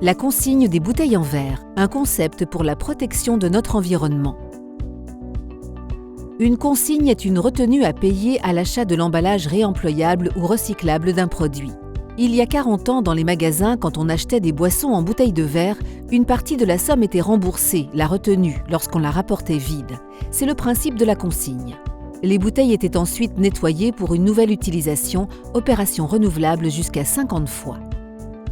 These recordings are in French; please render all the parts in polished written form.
La consigne des bouteilles en verre, un concept pour la protection de notre environnement. Une consigne est une retenue à payer à l'achat de l'emballage réemployable ou recyclable d'un produit. Il y a 40 ans, dans les magasins, quand on achetait des boissons en bouteilles de verre, une partie de la somme était remboursée, la retenue, lorsqu'on la rapportait vide. C'est le principe de la consigne. Les bouteilles étaient ensuite nettoyées pour une nouvelle utilisation, opération renouvelable jusqu'à 50 fois.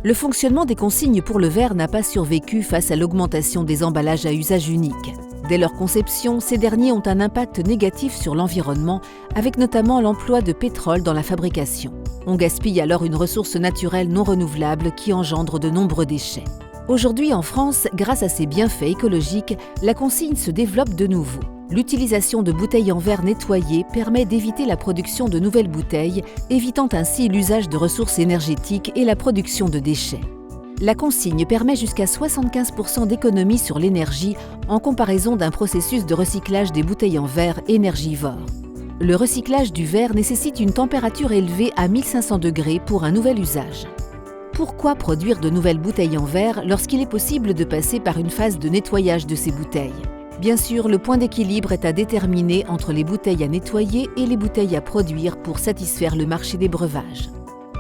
Le fonctionnement des consignes pour le verre n'a pas survécu face à l'augmentation des emballages à usage unique. Dès leur conception, ces derniers ont un impact négatif sur l'environnement, avec notamment l'emploi de pétrole dans la fabrication. On gaspille alors une ressource naturelle non renouvelable qui engendre de nombreux déchets. Aujourd'hui en France, grâce à ces bienfaits écologiques, la consigne se développe de nouveau. L'utilisation de bouteilles en verre nettoyées permet d'éviter la production de nouvelles bouteilles, évitant ainsi l'usage de ressources énergétiques et la production de déchets. La consigne permet jusqu'à 75% d'économie sur l'énergie en comparaison d'un processus de recyclage des bouteilles en verre énergivore. Le recyclage du verre nécessite une température élevée à 1500 degrés pour un nouvel usage. Pourquoi produire de nouvelles bouteilles en verre lorsqu'il est possible de passer par une phase de nettoyage de ces bouteilles ? Bien sûr, le point d'équilibre est à déterminer entre les bouteilles à nettoyer et les bouteilles à produire pour satisfaire le marché des breuvages.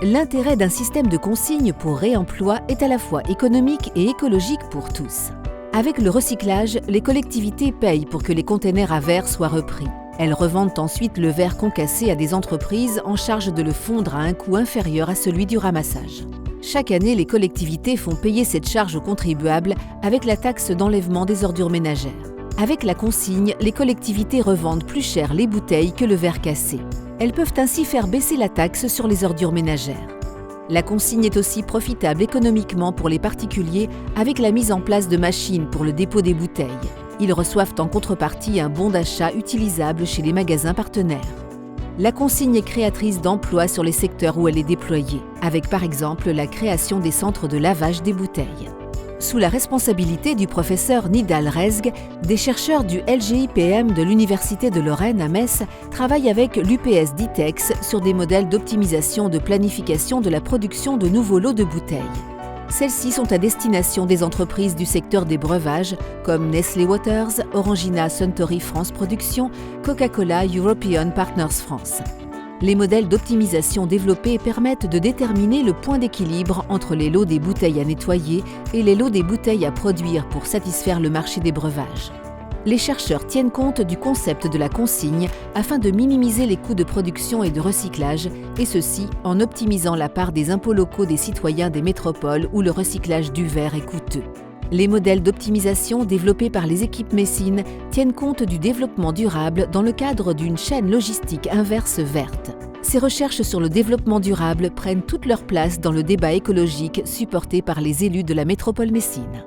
L'intérêt d'un système de consigne pour réemploi est à la fois économique et écologique pour tous. Avec le recyclage, les collectivités payent pour que les containers à verre soient repris. Elles revendent ensuite le verre concassé à des entreprises en charge de le fondre à un coût inférieur à celui du ramassage. Chaque année, les collectivités font payer cette charge aux contribuables avec la taxe d'enlèvement des ordures ménagères. Avec la consigne, les collectivités revendent plus cher les bouteilles que le verre cassé. Elles peuvent ainsi faire baisser la taxe sur les ordures ménagères. La consigne est aussi profitable économiquement pour les particuliers avec la mise en place de machines pour le dépôt des bouteilles. Ils reçoivent en contrepartie un bon d'achat utilisable chez les magasins partenaires. La consigne est créatrice d'emplois sur les secteurs où elle est déployée, avec par exemple la création des centres de lavage des bouteilles. Sous la responsabilité du professeur Nidal Rezg, des chercheurs du LGIPM de l'Université de Lorraine à Metz travaillent avec l'UPS d'ITEX sur des modèles d'optimisation de planification de la production de nouveaux lots de bouteilles. Celles-ci sont à destination des entreprises du secteur des breuvages comme Nestlé Waters, Orangina Suntory France Productions, Coca-Cola European Partners France. Les modèles d'optimisation développés permettent de déterminer le point d'équilibre entre les lots des bouteilles à nettoyer et les lots des bouteilles à produire pour satisfaire le marché des breuvages. Les chercheurs tiennent compte du concept de la consigne afin de minimiser les coûts de production et de recyclage, et ceci en optimisant la part des impôts locaux des citoyens des métropoles où le recyclage du verre est coûteux. Les modèles d'optimisation développés par les équipes Messines tiennent compte du développement durable dans le cadre d'une chaîne logistique inverse verte. Ces recherches sur le développement durable prennent toute leur place dans le débat écologique supporté par les élus de la métropole messine.